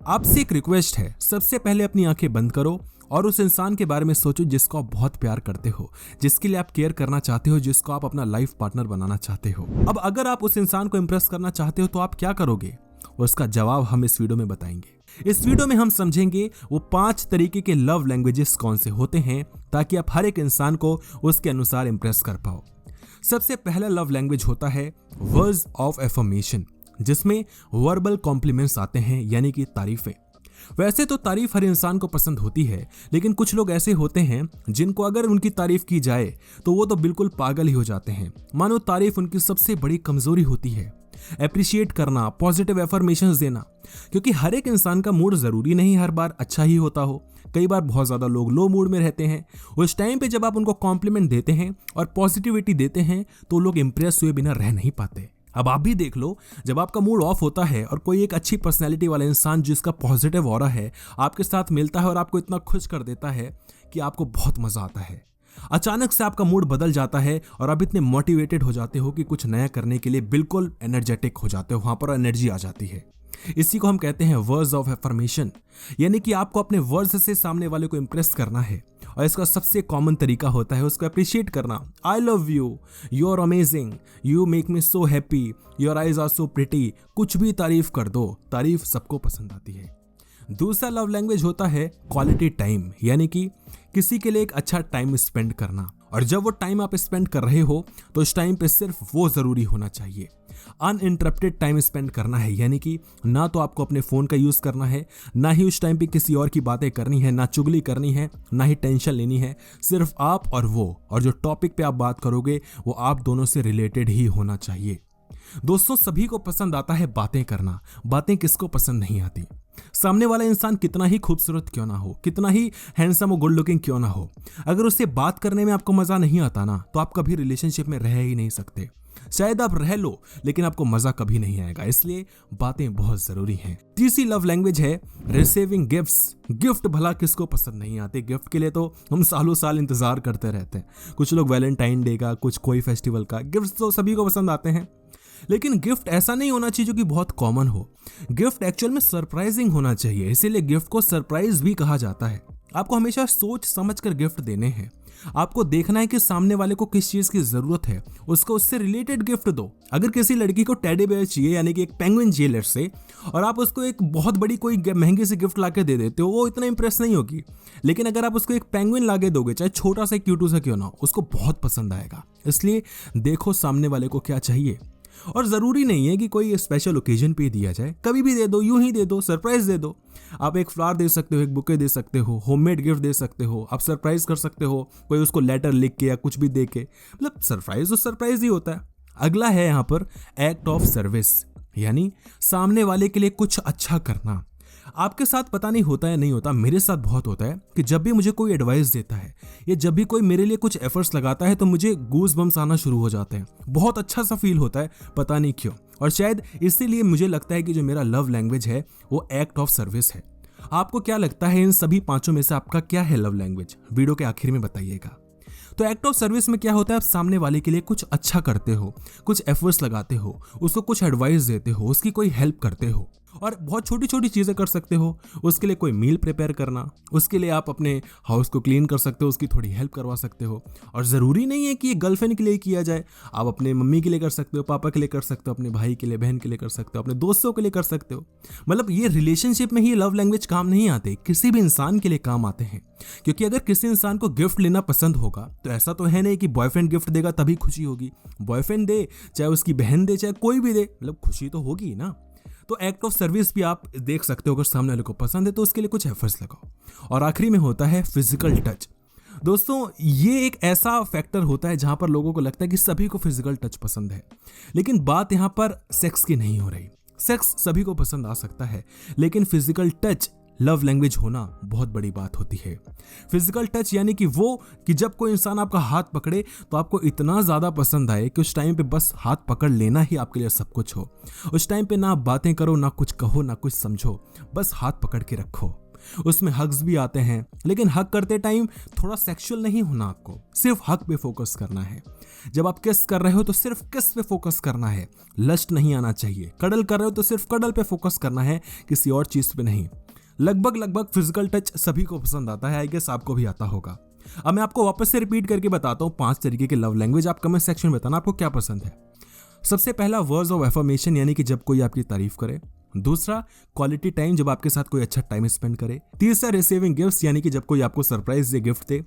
आपसे एक रिक्वेस्ट है, सबसे पहले अपनी आंखें बंद करो और उस इंसान के बारे में सोचो जिसको आप बहुत प्यार करते हो, जिसके लिए आप केयर करना चाहते हो, जिसको आप अपना लाइफ पार्टनर बनाना चाहते हो। अब अगर आप उस इंसान को इंप्रेस करना चाहते हो तो आप क्या करोगे, उसका जवाब हम इस वीडियो में बताएंगे। इस वीडियो में हम समझेंगे वो 5 तरीके के लव लैंग्वेजेस कौन से होते हैं ताकि आप हर एक इंसान को उसके अनुसार इंप्रेस कर पाओ। सबसे पहला लव लैंग्वेज होता है वर्ड्स ऑफ एफर्मेशन, जिसमें वर्बल कॉम्प्लीमेंट्स आते हैं, यानी कि तारीफें। वैसे तो तारीफ हर इंसान को पसंद होती है, लेकिन कुछ लोग ऐसे होते हैं जिनको अगर उनकी तारीफ की जाए तो वो तो बिल्कुल पागल ही हो जाते हैं, मानो तारीफ उनकी सबसे बड़ी कमजोरी होती है। एप्रिशिएट करना, पॉजिटिव एफर्मेशंस देना, क्योंकि हर एक इंसान का मूड जरूरी नहीं हर बार अच्छा ही होता हो। कई बार बहुत ज्यादा लोग लो मूड में रहते हैं। उस टाइम पे जब आप उनको कॉम्प्लीमेंट देते हैं और पॉजिटिविटी देते हैं तो लोग इंप्रेस हुए बिना रह नहीं पाते। अब आप भी देख लो, जब आपका मूड ऑफ होता है और कोई एक अच्छी पर्सनैलिटी वाला इंसान जिसका पॉजिटिव ऑरा है आपके साथ मिलता है और आपको इतना खुश कर देता है कि आपको बहुत मजा आता है। अचानक से आपका मूड बदल जाता है और आप इतने मोटिवेटेड हो जाते हो कि कुछ नया करने के लिए बिल्कुल एनर्जेटिक हो जाते हो, वहां पर एनर्जी आ जाती है। इसी को हम कहते हैं वर्ड्स ऑफ एफर्मेशन, यानी कि आपको अपने वर्ड्स से सामने वाले को इंप्रेस करना है। और इसका सबसे कॉमन तरीका होता है उसको अप्रिशिएट करना। I love you, you are amazing, you make me so happy, your eyes are so pretty. कुछ भी तारीफ कर दो, तारीफ सबको पसंद आती है। दूसरा लव लैंग्वेज होता है क्वालिटी टाइम, यानी कि किसी के लिए एक अच्छा टाइम स्पेंड करना। और जब वो टाइम आप स्पेंड कर रहे हो तो उस टाइम पे सिर्फ वो जरूरी होना चाहिए। अनइंटरप्टेड टाइम स्पेंड करना है, यानी कि ना तो आपको अपने फोन का यूज करना है, ना ही उस टाइम पे किसी और की बातें करनी है, ना चुगली करनी है, ना ही टेंशन लेनी है। सिर्फ आप और वो, और जो टॉपिक पे आप बात करोगे वो आप दोनों से रिलेटेड ही होना चाहिए। दोस्तों, सभी को पसंद आता है बातें करना, बातें किसको पसंद नहीं आती। सामने वाला इंसान कितना ही खूबसूरत क्यों ना हो, कितना ही हैंडसम और गुड लुकिंग क्यों ना हो, अगर उससे बात करने में आपको मजा नहीं आता ना तो आप कभी रिलेशनशिप में रह ही नहीं सकते। शायद आप रह लो लेकिन आपको मजा कभी नहीं आएगा, इसलिए बातें बहुत जरूरी हैं। तीसरी लव लैंग्वेज है रिसीविंग गिफ्ट्स। गिफ्ट भला किसको पसंद नहीं आते, गिफ्ट के लिए तो हम सालों साल इंतजार करते रहते हैं। कुछ लोग वैलेंटाइन डे का, कुछ कोई फेस्टिवल का, गिफ्ट तो सभी को पसंद आते हैं। लेकिन गिफ्ट ऐसा नहीं होना चाहिए जो कि बहुत कॉमन हो। गिफ्ट एक्चुअल में सरप्राइजिंग होना चाहिए, इसीलिए गिफ्ट को सरप्राइज भी कहा जाता है। आपको हमेशा सोच समझ कर गिफ्ट देने हैं। आपको देखना है कि सामने वाले को किस चीज की जरूरत है, उसको उससे रिलेटेड गिफ्ट दो। अगर किसी लड़की को टेडी बेयर चाहिए, यानी कि एक पेंगुइन चाहिए लेट्स से, और आप उसको एक बहुत बड़ी कोई महंगी सी गिफ्ट लाके दे देते हो, वो इतना इंप्रेस नहीं होगी। लेकिन अगर आप उसको एक पेंगुइन लाके दोगे, चाहे छोटा सा क्यूटू सा क्यों ना हो, उसको बहुत पसंद आएगा। इसलिए देखो सामने वाले को क्या चाहिए। और जरूरी नहीं है कि कोई स्पेशल ओकेजन पे दिया जाए, कभी भी दे दो, यूं ही दे दो, सरप्राइज दे दो। आप एक फ्लावर दे सकते हो, एक बुके दे सकते हो, होममेड गिफ्ट दे सकते हो, आप सरप्राइज कर सकते हो, कोई उसको लेटर लिख के या कुछ भी दे के, मतलब सरप्राइज तो सरप्राइज ही होता है। अगला है यहाँ पर एक्ट ऑफ सर्विस, यानी सामने वाले के लिए कुछ अच्छा करना। आपके साथ पता नहीं होता है नहीं होता, मेरे साथ बहुत होता है कि जब भी मुझे कोई एडवाइस देता है या जब भी कोई मेरे लिए कुछ एफर्ट्स लगाता है तो मुझे गूज बम्स आना शुरू हो जाते हैं। बहुत अच्छा सा फील होता है, पता नहीं क्यों। और शायद इसीलिए मुझे लगता है कि जो मेरा लव लैंग्वेज है वो एक्ट ऑफ सर्विस है। आपको क्या लगता है इन सभी 5 में से आपका क्या है लव लैंग्वेज? वीडियो के आखिर में बताइएगा। तो एक्ट ऑफ सर्विस में क्या होता है, आप सामने वाले के लिए कुछ अच्छा करते हो, कुछ एफर्ट्स लगाते हो, उसको कुछ एडवाइस देते हो, उसकी कोई हेल्प करते हो। और बहुत छोटी छोटी चीजें कर सकते हो। उसके लिए कोई मील प्रिपेयर करना, उसके लिए आप अपने हाउस को क्लीन कर सकते हो, उसकी थोड़ी हेल्प करवा सकते हो। और जरूरी नहीं है कि ये गर्लफ्रेंड के लिए किया जाए, आप अपने मम्मी के लिए कर सकते हो, पापा के लिए कर सकते हो, अपने भाई के लिए, बहन के लिए कर सकते हो, अपने दोस्तों के लिए कर सकते हो। मतलब ये रिलेशनशिप में ही लव लैंग्वेज काम नहीं आते, किसी भी इंसान के लिए काम आते हैं। क्योंकि अगर किसी इंसान को गिफ्ट लेना पसंद होगा तो ऐसा तो है नहीं कि बॉयफ्रेंड गिफ्ट देगा तभी खुशी होगी। बॉयफ्रेंड दे, चाहे उसकी बहन दे, चाहे कोई भी दे, मतलब खुशी तो होगी ना। तो एक्ट ऑफ सर्विस भी आप देख सकते हो, अगर सामने वाले को पसंद है तो उसके लिए कुछ एफर्ट्स लगाओ। और आखिरी में होता है फिजिकल टच। दोस्तों, ये एक ऐसा फैक्टर होता है जहां पर लोगों को लगता है कि सभी को फिजिकल टच पसंद है, लेकिन बात यहां पर सेक्स की नहीं हो रही। सेक्स सभी को पसंद आ सकता है, लेकिन फिजिकल टच लव लैंग्वेज होना बहुत बड़ी बात होती है। फिजिकल टच यानी कि वो कि जब कोई इंसान आपका हाथ पकड़े तो आपको इतना ज्यादा पसंद आए कि उस टाइम पे बस हाथ पकड़ लेना ही आपके लिए सब कुछ हो। उस टाइम पे ना आप बातें करो, ना कुछ कहो, ना कुछ समझो, बस हाथ पकड़ के रखो। उसमें हग्स भी आते हैं, लेकिन हग करते टाइम थोड़ा सेक्सुअल नहीं होना, आपको सिर्फ हग पे फोकस करना है। जब आप किस कर रहे हो तो सिर्फ किस पे फोकस करना है, लस्ट नहीं आना चाहिए। कडल कर रहे हो तो सिर्फ कडल पे फोकस करना है, किसी और चीज पे नहीं। लगभग फिजिकल टच सभी को पसंद आता है, आई गेस आपको भी आता होगा। अब मैं आपको वापस से रिपीट करके बताता हूँ 5 तरीके के लव लैंग्वेज। आप कमेंट सेक्शन में बताना आपको क्या पसंद है। सबसे पहला वर्ड्स ऑफ एफर्मेशन, यानी कि जब कोई आपकी तारीफ करे। दूसरा क्वालिटी टाइम, जब आपके साथ कोई अच्छा टाइम स्पेंड करे। तीसरा रिसीविंग गिफ्ट्स, यानी कि जब कोई आपको सरप्राइज दे, गिफ्ट दे।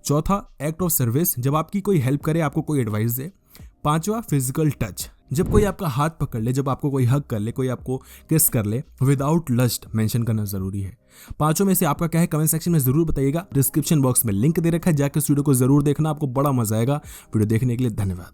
चौथा एक्ट ऑफ सर्विस, जब आपकी कोई हेल्प करे, आपको कोई एडवाइस दे। पांचवा फिजिकल टच, जब कोई आपका हाथ पकड़ ले, जब आपको कोई हग कर ले, कोई आपको किस कर ले विदाउट लस्ट, मेंशन करना जरूरी है। पांचों में से आपका क्या है कमेंट सेक्शन में जरूर बताइएगा। डिस्क्रिप्शन बॉक्स में लिंक दे रखा है, जाकर इस वीडियो को जरूर देखना, आपको बड़ा मजा आएगा। वीडियो देखने के लिए धन्यवाद।